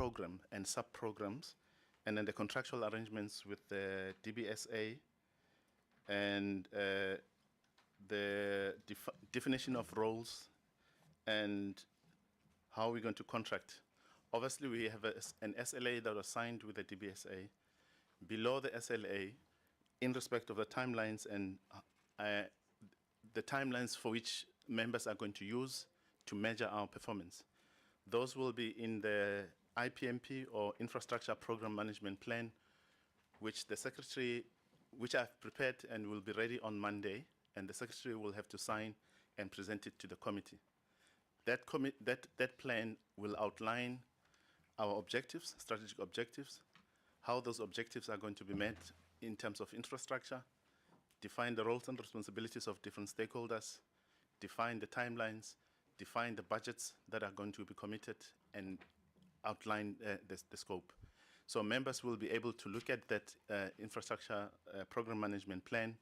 program and sub-programs, and then the contractual arrangements with the DBSA, and the definition of roles and how we're going to contract. Obviously, we have an SLA that was signed with the DBSA. Below the SLA, in respect of the timelines and the timelines for which members are going to use to measure our performance. Those will be in the IPMP, or Infrastructure Program Management Plan, which the Secretary, which I've prepared and will be ready on Monday, and the Secretary will have to sign and present it to the committee. That plan will outline our objectives, strategic objectives, how those objectives are going to be met in terms of infrastructure, define the roles and responsibilities of different stakeholders, define the timelines, define the budgets that are going to be committed, and outline the scope. So members will be able to look at that infrastructure program management plan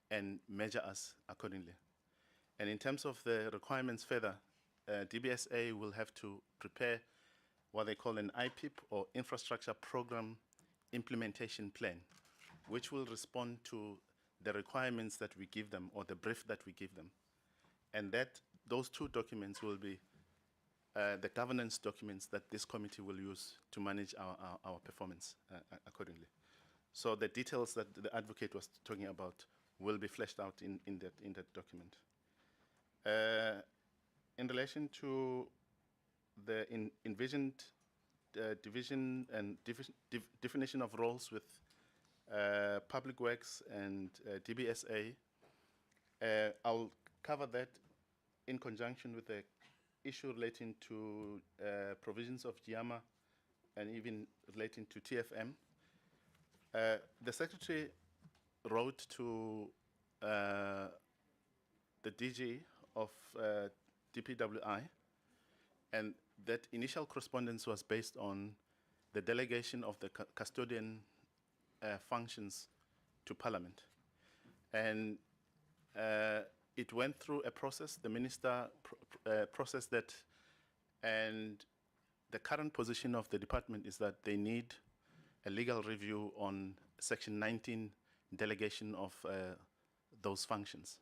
and measure us accordingly. And in terms of the requirements further, DBSA will have to prepare what they call an IPIP, or Infrastructure Program Implementation Plan, which will respond to the requirements that we give them, or the brief that we give them. And those two documents will be the governance documents that this committee will use to manage our performance accordingly. So the details that the advocate was talking about will be fleshed out in that document. In relation to the envisioned division and definition of roles with Public Works and DBSA, I'll cover that in conjunction with the issue relating to provisions of GIAMA and even relating to TFM. The Secretary wrote to the DG of DPWI, and that initial correspondence was based on the delegation of the custodian functions to Parliament. And it went through a process, the minister processed that, and the current position of the department is that they need a legal review on Section 19 delegation of those functions.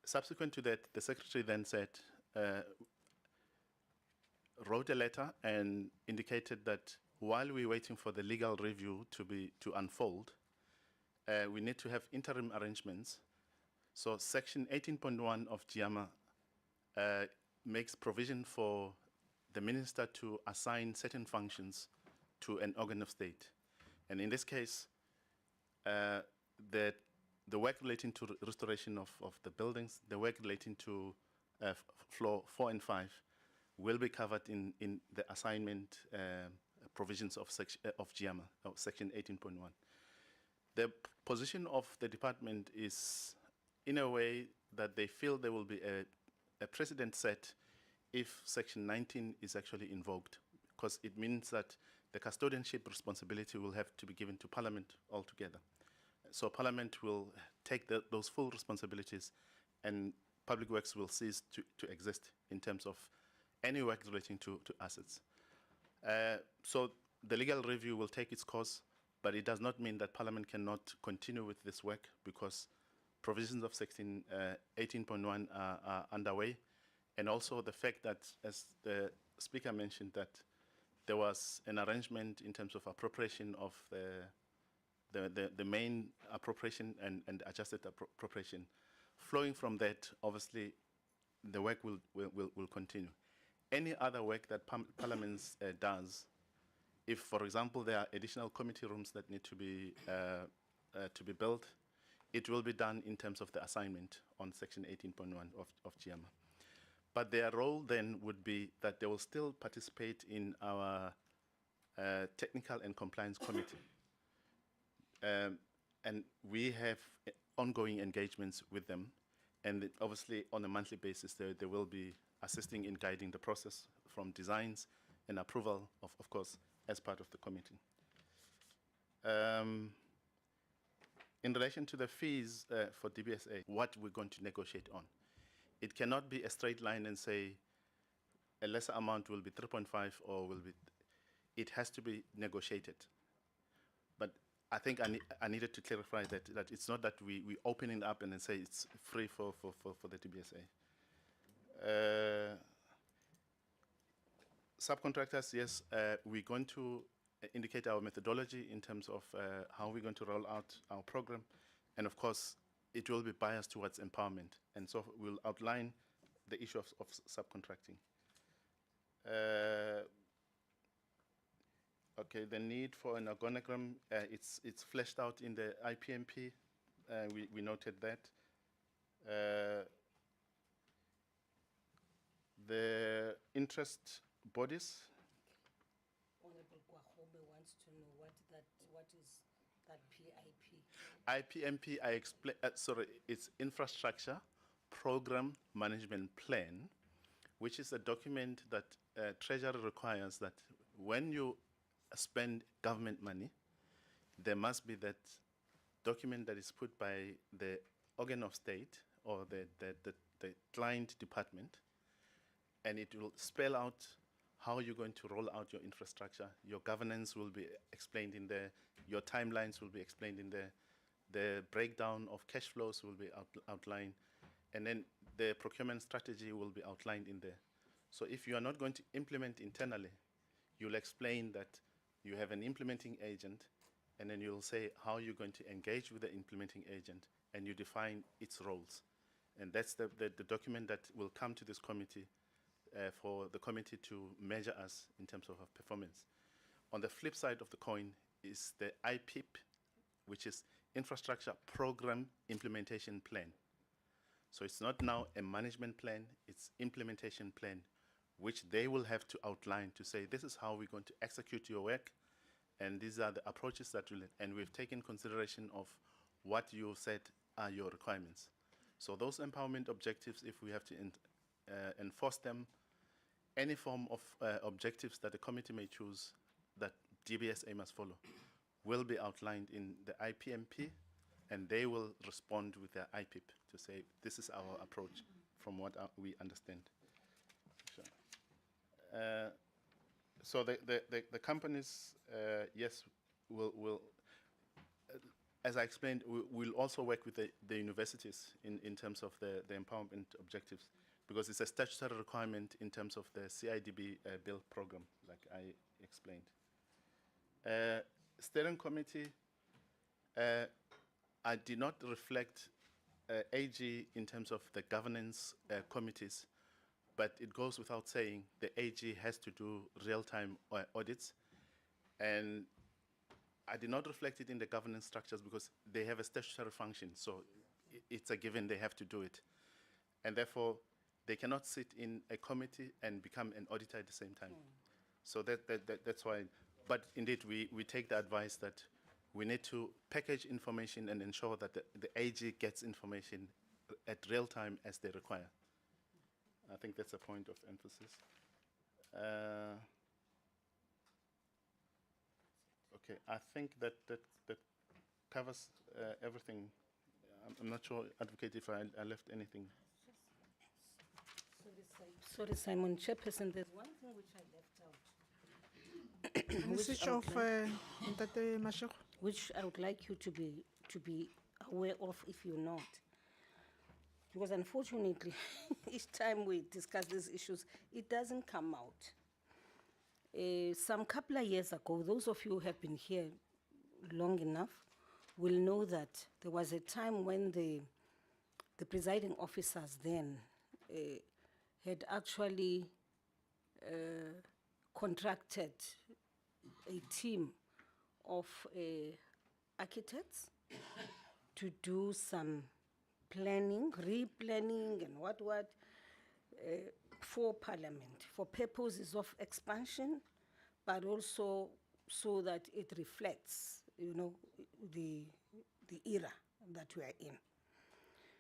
Subsequent to that, the Secretary then said, wrote a letter and indicated that while we're waiting for the legal review to unfold, we need to have interim arrangements. So Section 18.1 of GIAMA makes provision for the minister to assign certain functions to an organ of state. And in this case, the work relating to restoration of the buildings, the work relating to floor 4 and 5 will be covered in the assignment provisions of GIAMA, of Section 18.1. The position of the department is in a way that they feel there will be a precedent set if Section 19 is actually invoked, because it means that the custodianship responsibility will have to be given to Parliament altogether. So Parliament will take those full responsibilities, and Public Works will cease to exist in terms of any work relating to assets. So the legal review will take its course, but it does not mean that Parliament cannot continue with this work, because provisions of Section 18.1 are underway, and also the fact that, as the Speaker mentioned, that there was an arrangement in terms of appropriation of the main appropriation and adjusted appropriation. Flowing from that, obviously, the work will continue. Any other work that Parliament does, if, for example, there are additional committee rooms that need to be built, it will be done in terms of the assignment on Section 18.1 of GIAMA. But their role then would be that they will still participate in our technical and compliance committee. And we have ongoing engagements with them. And obviously, on a monthly basis, they will be assisting in guiding the process from designs and approval, of course, as part of the committee. In relation to the fees for DBSA, what we're going to negotiate on, it cannot be a straight line and say a lesser amount will be 3.5 or will be. it has to be negotiated. But I think I needed to clarify that it's not that we open it up and then say it's free for the TBSA. Subcontractors, yes, we're going to indicate our methodology in terms of how we're going to roll out our program. And of course, it will be biased towards empowerment. And so we'll outline the issue of subcontracting. Okay, the need for an organogram, it's fleshed out in the IPMP. We noted that. The interest bodies. Honorable Kwahome wants to know what is that PIP? IPMP, it's Infrastructure Program Management Plan, which is a document that Treasury requires that when you spend government money, there must be that document that is put by the organ of state or the client department, and it will spell out how you're going to roll out your infrastructure. Your governance will be explained in there. Your timelines will be explained in there. The breakdown of cash flows will be outlined. And then the procurement strategy will be outlined in there. So if you are not going to implement internally, you'll explain that you have an implementing agent, and then you'll say how you're going to engage with the implementing agent, and you define its roles. And that's the document that will come to this committee for the committee to measure us in terms of our performance. On the flip side of the coin is the IPIP, which is Infrastructure Program Implementation Plan. So it's not now a management plan, it's implementation plan, which they will have to outline to say, this is how we're going to execute your work, and these are the approaches that will, and we've taken consideration of what you said are your requirements. So those empowerment objectives, if we have to enforce them, any form of objectives that the committee may choose that DBSA must follow will be outlined in the IPMP, and they will respond with their IPIP to say, this is our approach from what we understand. Sure. So the companies, yes, will as I explained, we'll also work with the universities in terms of the empowerment objectives, because it's a statutory requirement in terms of the CIDB bill program, like I explained. Steering committee, I did not reflect AG in terms of the governance committees, but it goes without saying the AG has to do real-time audits, and I did not reflect it in the governance structures because they have a statutory function, so it's a given they have to do it. And therefore, they cannot sit in a committee and become an auditor at the same time. So that's why, but indeed we take the advice that we need to package information and ensure that the AG gets information at real time as they require. I think that's a point of emphasis. Okay, I think that covers everything. I'm not sure, Advocate, if I left anything. Sorry, Simon, Chairperson, there's one thing which I left out. Switch off, Ntate Mashego. Which I would like you to be aware of if you're not. Because unfortunately, each time we discuss these issues, it doesn't come out. Some couple of years ago, those of you who have been here long enough will know that there was a time when the presiding officers then had actually contracted a team of architects to do some planning, replanning and what, for Parliament, for purposes of expansion, but also so that it reflects, you know, the era that we are in.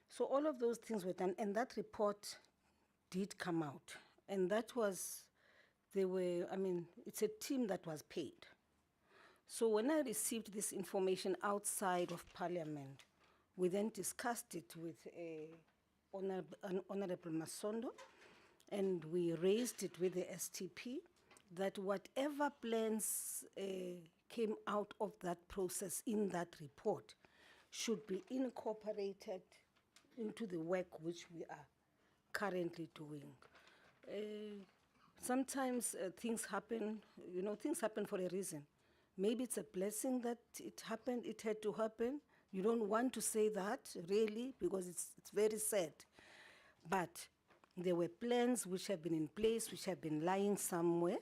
So all of those things were done, and that report did come out. And that was, it's a team that was paid. So when I received this information outside of Parliament, we then discussed it with Honorable Masondo, and we raised it with the STP. that whatever plans came out of that process in that report should be incorporated into the work which we are currently doing. Sometimes things happen, things happen for a reason. Maybe it's a blessing that it happened, it had to happen. You don't want to say that, really, because it's very sad. But there were plans which have been in place, which have been lying somewhere,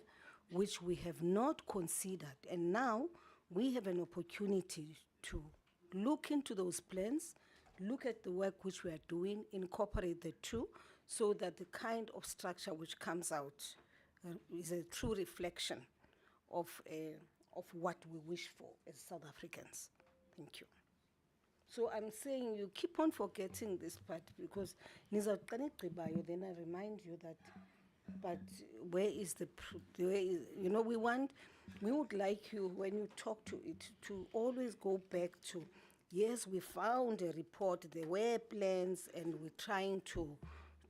which we have not considered. And now we have an opportunity to look into those plans, look at the work which we are doing, incorporate the two, so that the kind of structure which comes out is a true reflection of what we wish for as South Africans. Thank you. So I'm saying you keep on forgetting this part because then I remind you that, but where is we would like you, when you talk to it, to always go back to, yes, we found a report, there were plans, and we're trying to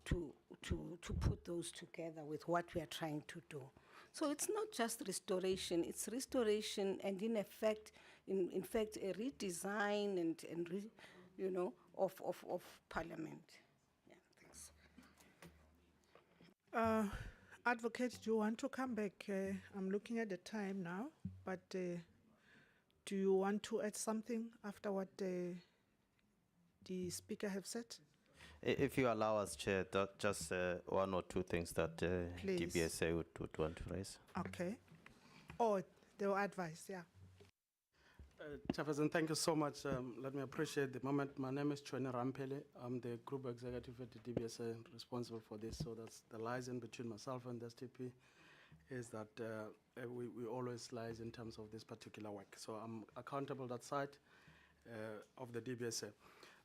put those together with what we are trying to do. So it's not just restoration, it's restoration and in fact, a redesign of Parliament. Yeah, thanks. Advocate, do you want to come back? I'm looking at the time now, but do you want to add something after what the speaker have said? If you allow us, Chair, just one or two things that Please. DBSA would want to raise. Okay. Oh, they will advise, yeah. Chairperson, thank you so much. Let me appreciate the moment. My name is Chweni Rampele. I'm the group executive at the DBSA responsible for this. So that's the liaison between myself and the STP is that we always liaise in terms of this particular work. So I'm accountable that side of the DBSA.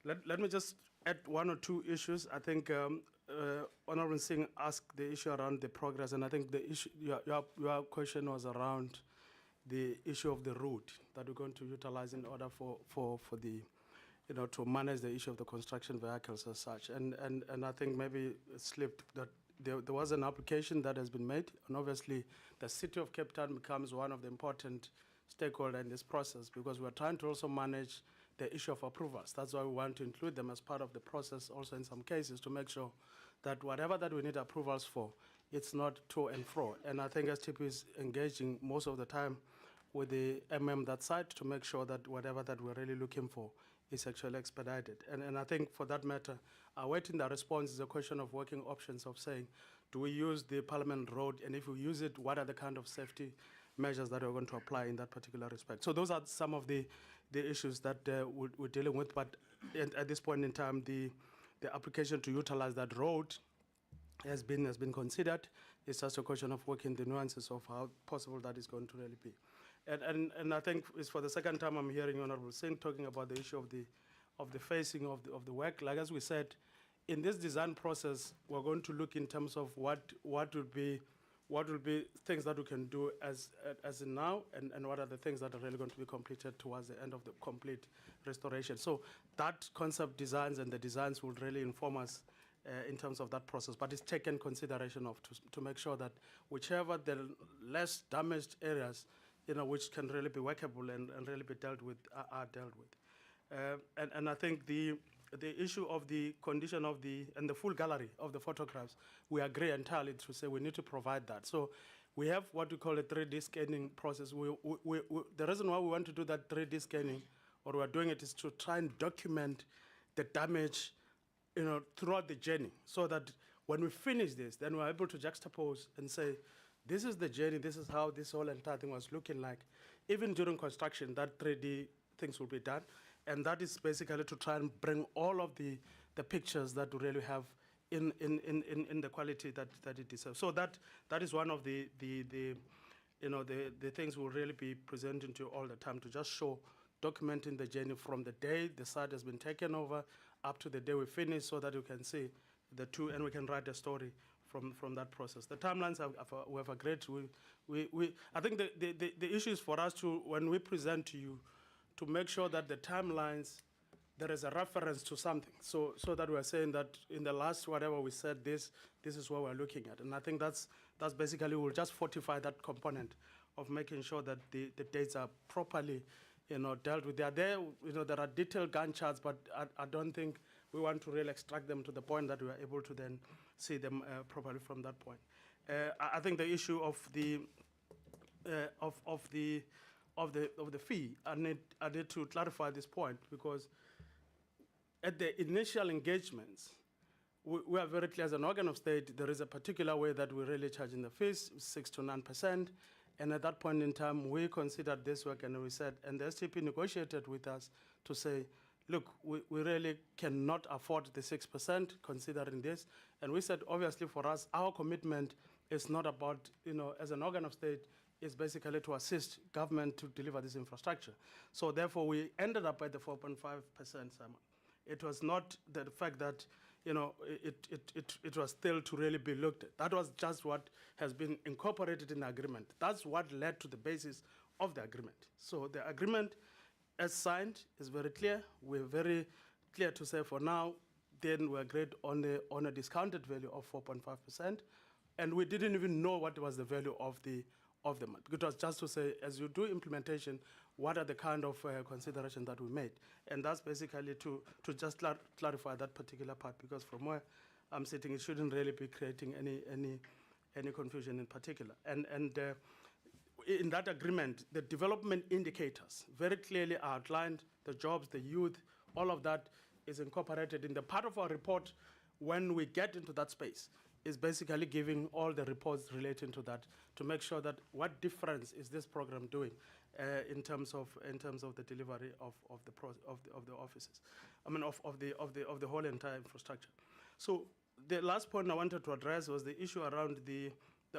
Let me just add one or two issues. I think Honorable Singh asked the issue around the progress, and I think the issue, your question was around the issue of the route that we're going to utilize in order for the, to manage the issue of the construction vehicles as such. And I think maybe it slipped that there was an application that has been made, and obviously the City of Cape Town becomes one of the important stakeholders in this process because we're trying to also manage the issue of approvals. That's why we want to include them as part of the process also in some cases to make sure that whatever that we need approvals for, it's not to and fro. And I think STP is engaging most of the time with the that side to make sure that whatever that we're really looking for is actually expedited. And I think for that matter, awaiting the response is a question of working options of saying, do we use the Parliament Road? And if we use it, what are the kind of safety measures that we're going to apply in that particular respect? So those are some of the issues that we're dealing with. But at this point in time, the application to utilize that road has been considered. It's just a question of working the nuances of how possible that is going to really be. And I think it's for the second time I'm hearing Honorable Singh talking about the issue of the phasing of the work. Like as we said, in this design process, we're going to look in terms of what would be things that we can do as in now, and what are the things that are really going to be completed towards the end of the complete restoration. So that concept designs and the designs will really inform us in terms of that process, but it's taken consideration of to make sure that whichever the less damaged areas, which can really be workable and really be dealt with, are dealt with. And I think the issue of the condition of and the full gallery of the photographs, we agree entirely to say we need to provide that. So we have what we call a 3D scanning process. The reason why we want to do that 3D scanning, or we're doing it, is to try and document the damage, throughout the journey, so that when we finish this, then we're able to juxtapose and say, this is the journey, this is how this whole entire thing was looking like. Even during construction, that 3D things will be done. And that is basically to try and bring all of the pictures that we really have in the quality that it deserves. So that is one of the things we'll really be presenting to you all the time, to just show, documenting the journey from the day the site has been taken over up to the day we finish, so that you can see the two and we can write a story from that process. The timelines we have agreed to. I think the issue is for us to, when we present to you, to make sure that the timelines, there is a reference to something, so that we're saying that in the last whatever we said, this is what we're looking at. And I think that's That's basically, we'll just fortify that component of making sure that the dates are properly, dealt with. They are there, there are detailed Gantt charts, but I don't think we want to really extract them to the point that we are able to then see them properly from that point. I think the issue of the fee, I need to clarify this point, because at the initial engagements, we are very clear as an organ of state, there is a particular way that we're really charging the fees, 6 to 9%. And at that point in time, we considered this work, and we said, and the STP negotiated with us to say, look, we really cannot afford the 6% considering this. And we said, obviously for us, our commitment is not about, as an organ of state, is basically to assist government to deliver this infrastructure. So therefore, we ended up at the 4.5%, Simon. It was not the fact that, it was still to really be looked at. That was just what has been incorporated in the agreement. That's what led to the basis of the agreement. So the agreement, as signed, is very clear. We're very clear to say for now, then we agreed on a discounted value of 4.5%, and we didn't even know what was the value of the month. It was just to say, as you do implementation, what are the kind of considerations that we made? And that's basically to just clarify that particular part, because from where I'm sitting, it shouldn't really be creating any confusion in particular. And in that agreement, the development indicators very clearly outlined, the jobs, the youth, all of that is incorporated in the part of our report. When we get into that space, is basically giving all the reports relating to that, to make sure that what difference is this program doing in terms of the delivery of the offices, of the whole entire infrastructure. So the last point I wanted to address was the issue around the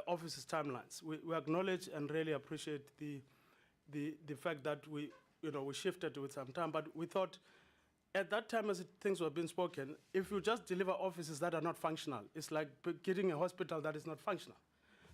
offices timelines. We acknowledge and really appreciate the fact that we shifted with some time, but we thought, at that time, as things were being spoken, if you just deliver offices that are not functional, it's like getting a hospital that is not functional.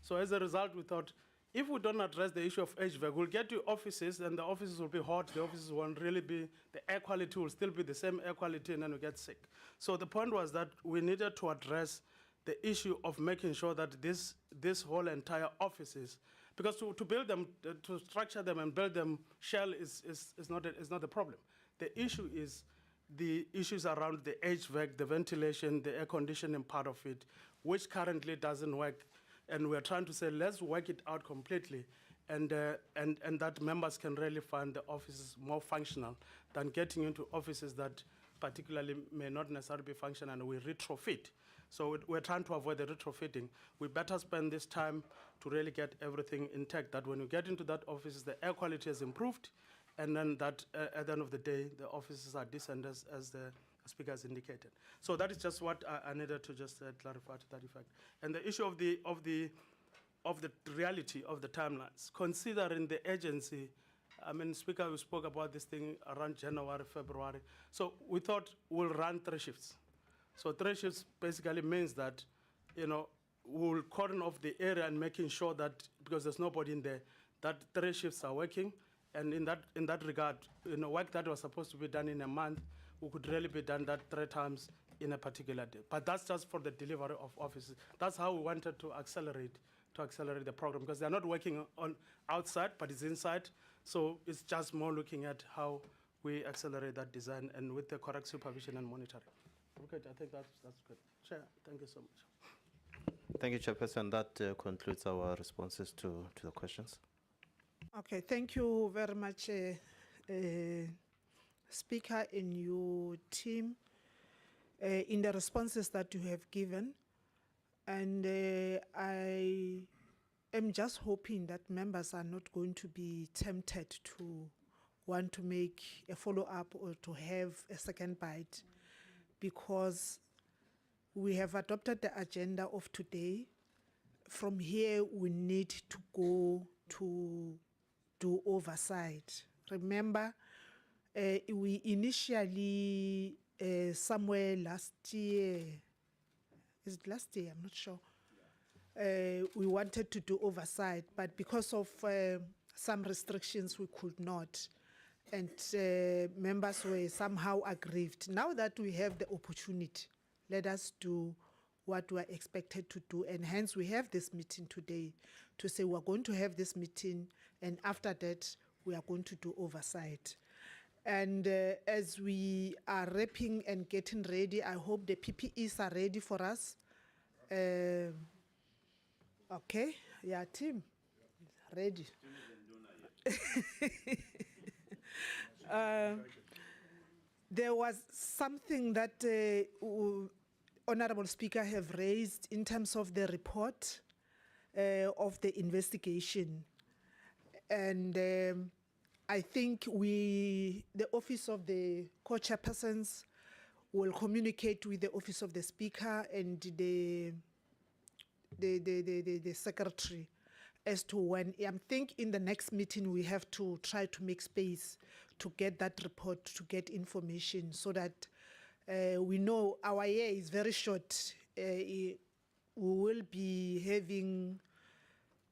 So as a result, we thought, if we don't address the issue of HVAC, we'll get to offices, and the offices will be hot, the offices won't really be, the air quality will still be the same air quality, and then we get sick. So the point was that we needed to address the issue of making sure that this whole entire offices, because to build them, to structure them and build them shell is not the problem. The issue is the issues around the HVAC, the ventilation, the air conditioning part of it, which currently doesn't work. And we're trying to say, let's work it out completely, and that members can really find the offices more functional than getting into offices that particularly may not necessarily be functional, and we retrofit. So we're trying to avoid the retrofitting. We better spend this time to really get everything intact, that when you get into that office, the air quality has improved, and then that at the end of the day, the offices are decent as the speaker has indicated. So that is just what I needed to just clarify to that effect. And the issue of the reality of the timelines, considering the agency, Speaker, we spoke about this thing around January, February. So we thought we'll run 3 shifts. So 3 shifts basically means that, we'll cordon off the area and making sure that, because there's nobody in there, that 3 shifts are working. And in that regard, work that was supposed to be done in a month, we could really be done that 3 times in a particular day. But that's just for the delivery of offices. That's how we wanted to accelerate the program, because they're not working on outside, but it's inside. So it's just more looking at how we accelerate that design, and with the correct supervision and monitoring. Okay, I think that's good. Chair, thank you so much. Thank you, Chairperson. That concludes our responses to the questions. Okay, thank you very much, Speaker and your team, in the responses that you have given. And I am just hoping that members are not going to be tempted to want to make a follow-up or to have a second bite, because we have adopted the agenda of today. From here, we need to go to do oversight. Remember, we initially, somewhere last year, is it last year? I'm not sure. We wanted to do oversight, but because of some restrictions, we could not. And members were somehow aggrieved. Now that we have the opportunity, let us do what we are expected to do. And hence we have this meeting today to say we're going to have this meeting, and after that we are going to do oversight. And as we are wrapping and getting ready, I hope the PPEs are ready for us. Okay, yeah, team, ready. There was something that Honorable Speaker have raised in terms of the report of the investigation. And I think the Office of the Co-Chairpersons will communicate with the Office of the Speaker and the Secretary as to when. I think in the next meeting we have to try to make space to get that report, to get information, so that we know our year is very short. We will be having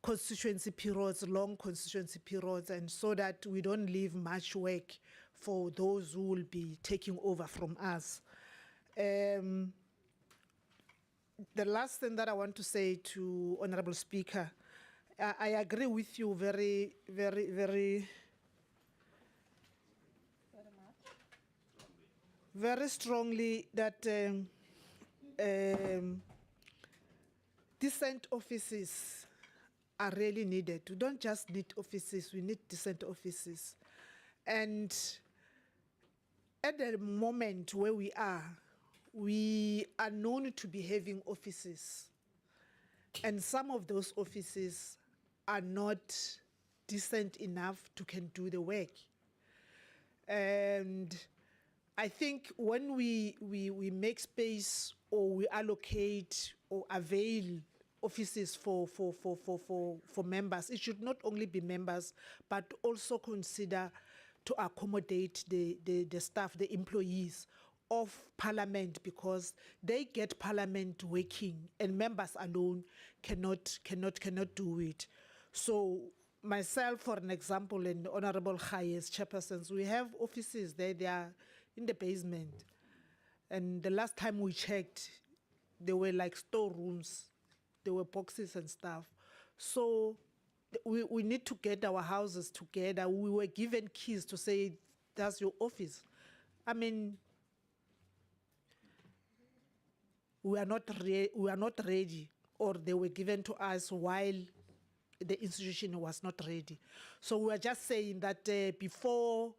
constituency periods, long constituency periods, and so that we don't leave much work for those who will be taking over from us. The last thing that I want to say to Honorable Speaker, I agree with you very strongly that decent offices are really needed. We don't just need offices, we need decent offices. And at the moment where we are known to be having offices. And some of those offices are not decent enough to can do the work. And I think when we make space or we allocate or avail offices for members, it should not only be members, but also consider to accommodate the staff, the employees of Parliament, because they get Parliament working and members alone cannot do it. So myself, for an example, and Honorable Khai as chairpersons, we have offices there, they are in the basement. And the last time we checked, they were like storerooms, there were boxes and stuff. So we need to get our houses together. We were given keys to say, that's your office. I mean, we are not ready, or they were given to us while the institution was not ready. So we are just saying that before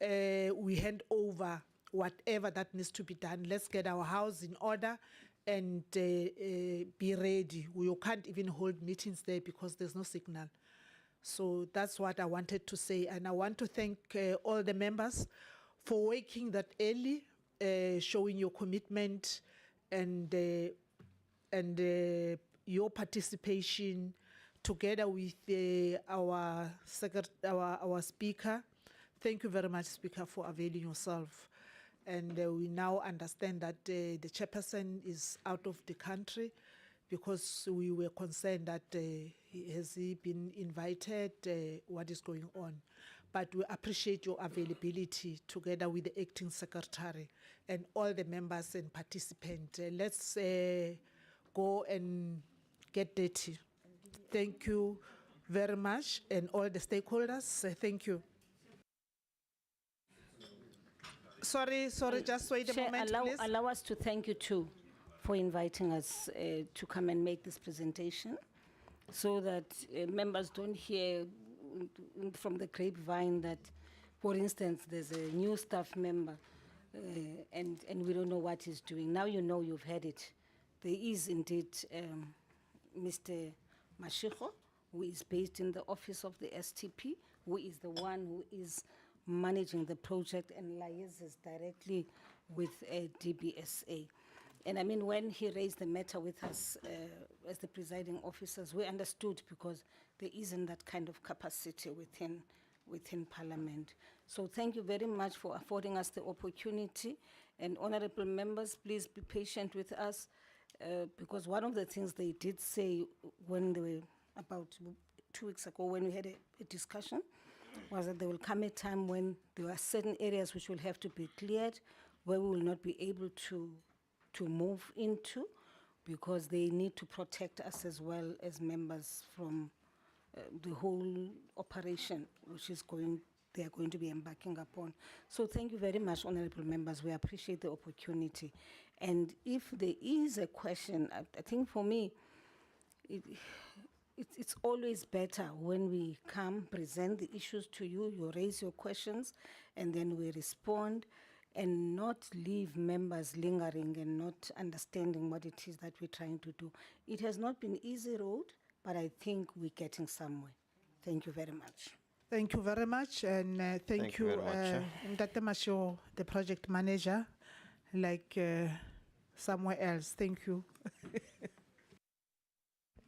we hand over whatever that needs to be done, let's get our house in order and be ready. We can't even hold meetings there because there's no signal. So that's what I wanted to say. And I want to thank all the members for waking that early, showing your commitment and your participation together with our speaker. Thank you very much, Speaker, for availing yourself. And we now understand that the chairperson is out of the country, because we were concerned that has he been invited, what is going on. But we appreciate your availability together with the acting secretary and all the members and participants. Let's go and get dirty. Thank you very much, and all the stakeholders, thank you. Sorry, just wait a Chair, moment, please. allow us to thank you too for inviting us to come and make this presentation, so that members don't hear from the grapevine that, for instance, there's a new staff member and we don't know what he's doing. Now you know, you've heard it. There is indeed Mr. Mashiko, who is based in the office of the STP, who is the one who is managing the project and liaises directly with DBSA. And I mean, when he raised the matter with us as the presiding officers, we understood, because there isn't that kind of capacity within Parliament. So thank you very much for affording us the opportunity. And honorable members, please be patient with us, because one of the things they did say when they were about 2 weeks ago, when we had a discussion, was that there will come a time when there are certain areas which will have to be cleared, where we will not be able to move into, because they need to protect us as well as members from the whole operation, which is they are going to be embarking upon. So thank you very much, honorable members. We appreciate the opportunity. And if there is a question, I think for me, it's always better when we come, present the issues to you, you raise your questions, and then we respond, and not leave members lingering and not understanding what it is that we're trying to do. It has not been easy road, but I think we're getting somewhere. Thank you very much. Thank you very much, and thank you you, very much. Mtate Masho, the project manager, like somewhere else. Thank you.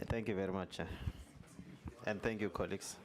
Thank you very much. And thank you, colleagues.